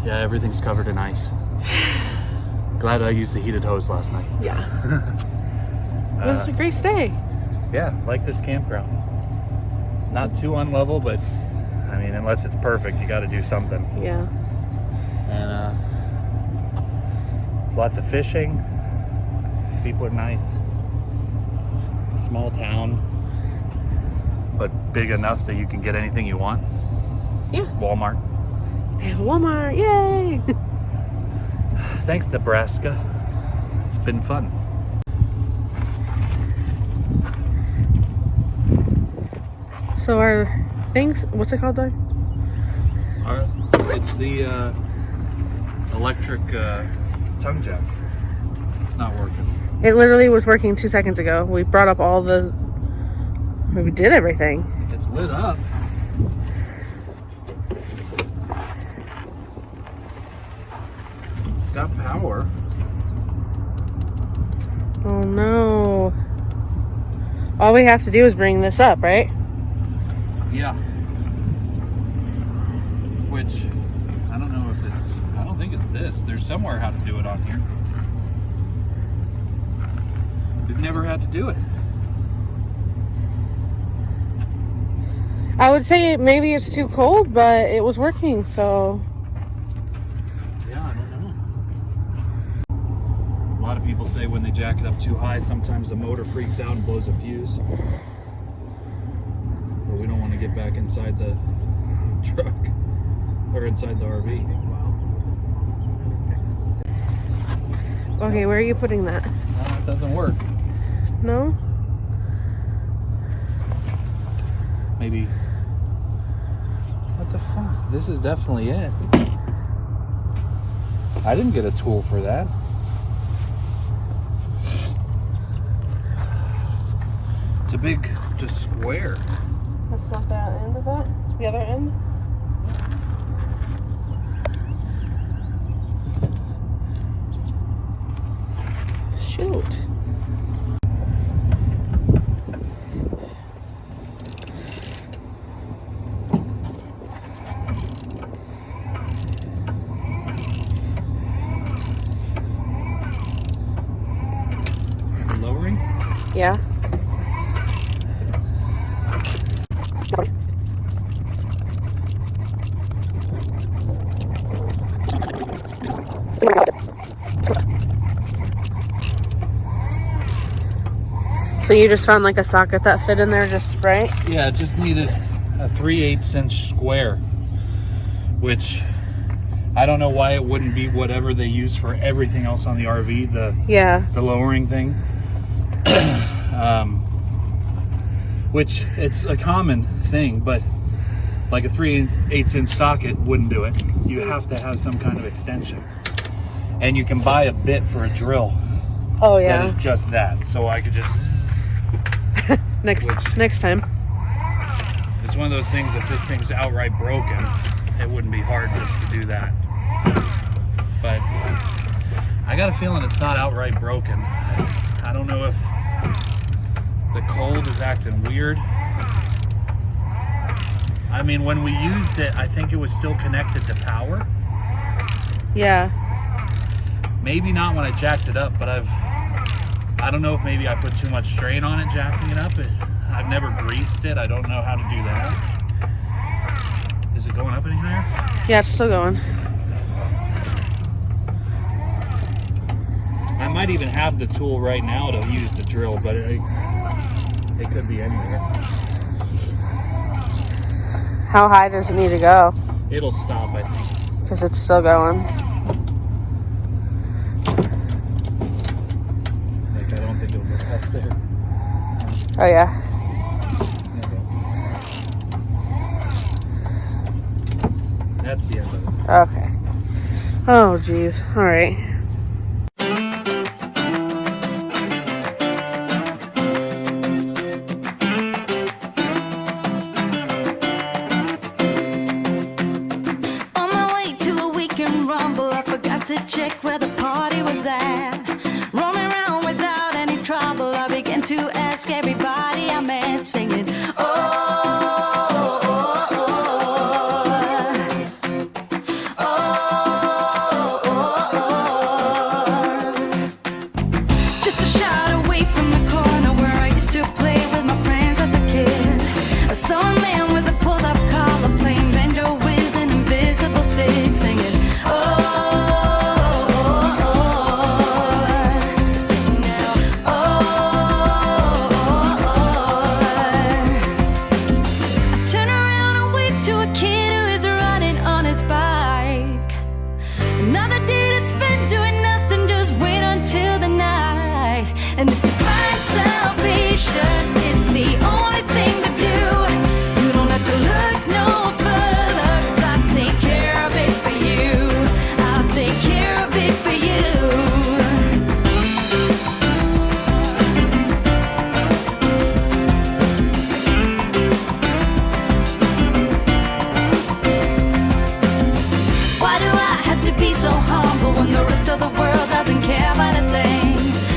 Yeah, everything's covered in ice. Glad I used the heated hose last night. Yeah. It was a great stay. Yeah, like this campground. Not too unlevel, but I mean, unless it's perfect, you got to do something. Yeah. And lots of fishing. People are nice. Small town, but big enough that you can get anything you want. Yeah. Walmart. They have a Walmart. Yay! Thanks, Nebraska. It's been fun. So our things, what's it called, Doug? It's the electric tongue jack. It's not working. It literally was working 2 seconds ago. We brought up all the... We did everything. It's lit up. It's got power. Oh no. All we have to do is bring this up, right? Yeah. Which, I don't know if it's... I don't think it's this. There's somewhere how to do it on here. We've never had to do it. I would say maybe it's too cold, but it was working, so... Yeah, I don't know. A lot of people say when they jack it up too high, sometimes the motor freaks out and blows a fuse. But we don't want to get back inside the truck or inside the RV. Okay, where are you putting that? It doesn't work. No? Maybe. What the fuck? This is definitely it. I didn't get a tool for that. It's a big, just square. That's not the end of it? The other end? Shoot. Is it lowering? Yeah. So you just found like a socket that fit in there just right? Yeah, it just needed a 3/8 inch square, which I don't know why it wouldn't be whatever they use for everything else on the RV, the lowering thing. Which it's a common thing, but like a 3/8 inch socket wouldn't do it. You have to have some kind of extension. And you can buy a bit for a drill. Oh yeah. That is just that. So I could just next time. It's one of those things, if this thing's outright broken, it wouldn't be hard just to do that. But I got a feeling it's not outright broken. I don't know if the cold is acting weird. I mean, when we used it, I think it was still connected to power. Yeah. Maybe not when I jacked it up, but I don't know if maybe I put too much strain on it jacking it up. I've never greased it. I don't know how to do that. Is it going up any higher? Yeah, it's still going. I might even have the tool right now to use the drill, but it could be anywhere. How high does it need to go? It'll stop, I think. Because it's still going. Like, I don't think it'll go past there. Oh yeah. That's the end of it. Okay. Oh geez. All right. Check where the party was at. Roaming around without any trouble, I began to ask everybody I met, singing, oh, oh, oh, oh, oh. Another day to spend doing nothing, just wait until the night. And if you find salvation, it's the only thing to do. You don't have to look no further, 'cause I'll take care of it for you. I'll take care of it for you. Why do I have to be so humble when the rest of the world doesn't care about a thing?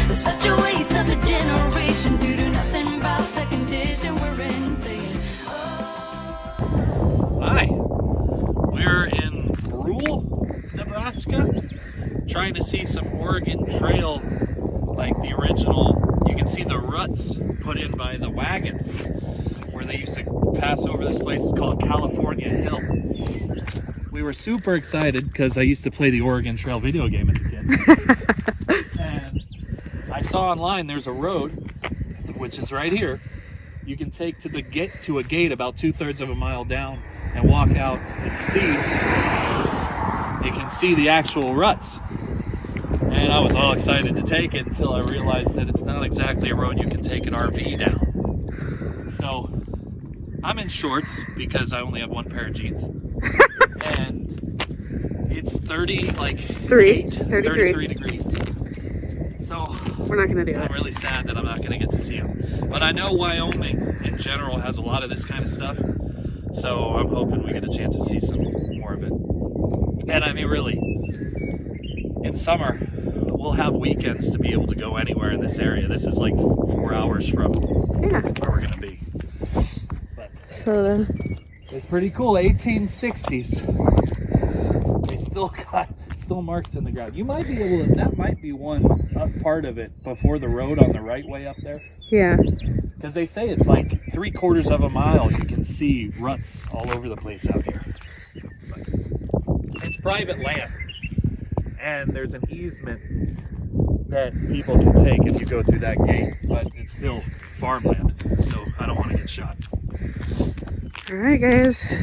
It's such a waste of a generation due to nothing about the condition we're in. Saying, oh. Hi, we're in rural Nebraska, trying to see some Oregon Trail, like the original. You can see the ruts put in by the wagons where they used to pass over this place. It's called California Hill. We were super excited because I used to play the Oregon Trail video game as a kid. And I saw online there's a road, which is right here, you can take to a gate about 2/3 of a mile down and walk out and see. You can see the actual ruts. And I was all excited to take it until I realized that it's not exactly a road you can take an RV down. So I'm in shorts because I only have one pair of jeans. And it's 33 degrees. So We're not gonna do I'm it. really sad that I'm not gonna get to see them. But I know Wyoming in general has a lot of this kind of stuff. So I'm hoping we get a chance to see some more of it. And I mean, really, in summer, we'll have weekends to be able to go anywhere in this area. This is like 4 hours from Yeah. where we're gonna be. But So then, it's pretty cool. 1860s. They still got marks in the ground. You might be able to, that might be one up part of it before the road on the right way up there. yeah. Because they say it's like 3/4 of a mile. You can see ruts all over the place out here. But it's private land. And there's an easement that people can take if you go through that gate. But it's still farmland. So I don't want to get shot. All right, guys.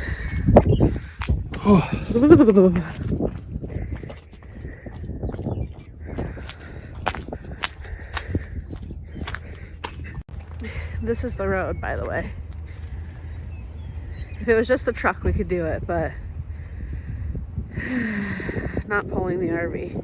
This is the road, by the way. If it was just a truck, we could do it, but not pulling the RV.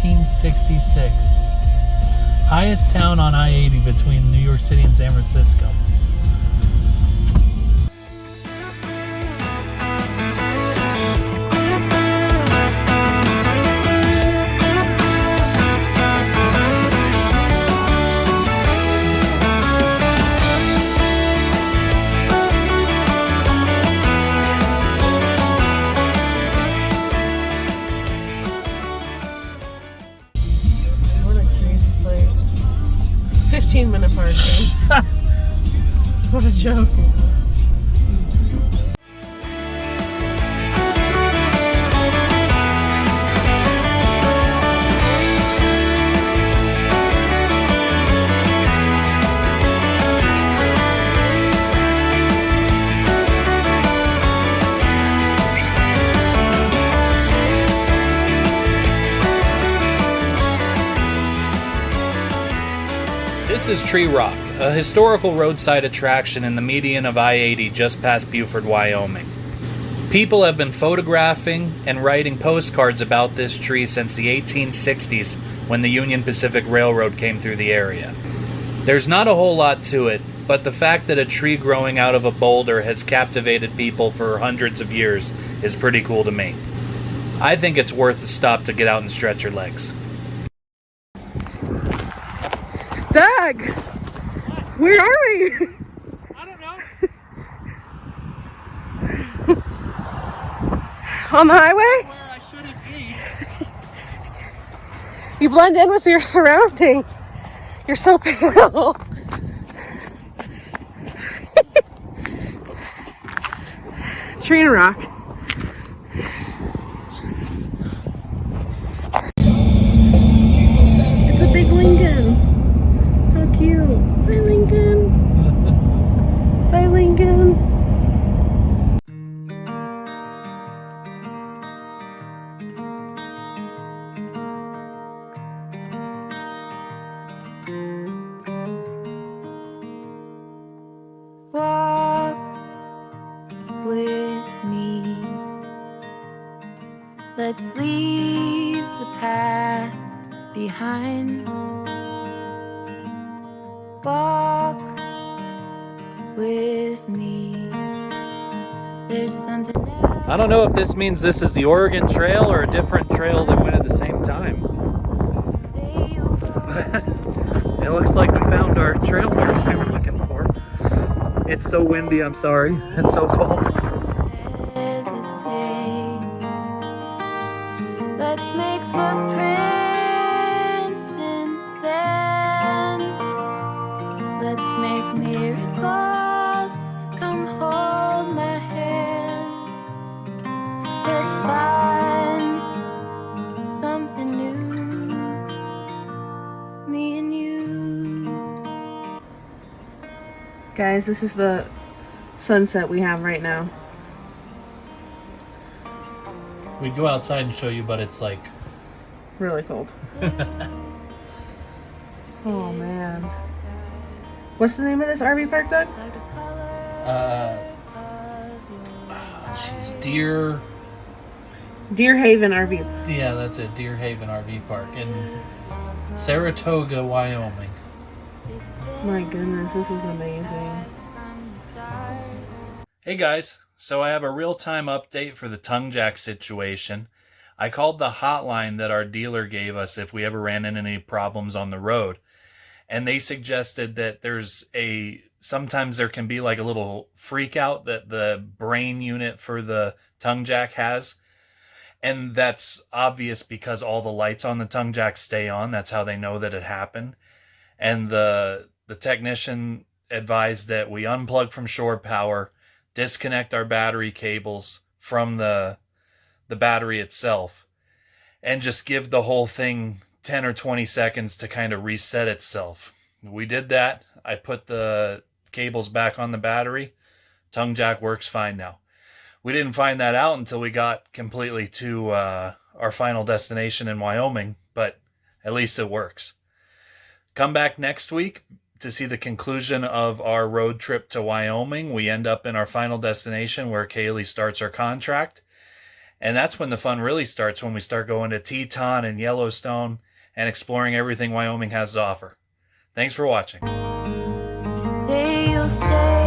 1866. Highest town on I-80 between New York City and San Francisco. What a crazy place. 15-minute parking. What a joke. This is Tree Rock, a historical roadside attraction in the median of I-80 just past Beaufort, Wyoming. People have been photographing and writing postcards about this tree since the 1860s when the Union Pacific Railroad came through the area. There's not a whole lot to it, but the fact that a tree growing out of a boulder has captivated people for hundreds of years is pretty cool to me. I think it's worth the stop to get out and stretch your legs. Doug! Where are we? I don't know. On the highway? Where I shouldn't be. You blend in with your surroundings. You're so pale. Tree and rock. It's a big Lincoln. How cute. Hi, Lincoln. Bye, Lincoln. Walk with me. Let's leave the past behind. Walk with me. There's something I don't know if this means this is the Oregon Trail or a different trail that went at the same time. say you'll go. It looks like we found our trail marks we were looking for. It's so windy, I'm sorry. It's so cold. Hesitate. Let's make footprints in the sand. Let's make miracles. Come hold my hand. Let's find something new. Me and you. Guys, this is the sunset we have right now. We'd go outside and show you, but it's like... Really cold. Oh, man. What's the name of this RV park, Doug? Like the color Jeez, Deer... Deer Haven RV. Yeah, that's it. Deer Haven RV Park in Saratoga, Wyoming. My goodness, this is amazing. from the start. Hey guys, so I have a real-time update for the tongue jack situation. I called the hotline that our dealer gave us if we ever ran into any problems on the road. And they suggested that sometimes there can be like a little freak out that the brain unit for the tongue jack has. And that's obvious because all the lights on the tongue jack stay on. That's how they know that it happened. And the technician advised that we unplug from shore power, disconnect our battery cables from the battery itself, and just give the whole thing 10 or 20 seconds to kind of reset itself. We did that. I put the cables back on the battery. Tongue jack works fine now. We didn't find that out until we got completely to our final destination in Wyoming, but at least it works. Come back next week to see the conclusion of our road trip to Wyoming. We end up in our final destination where Kaylee starts our contract. And that's when the fun really starts, when we start going to Teton and Yellowstone and exploring everything Wyoming has to offer. Thanks for watching. Say you'll stay.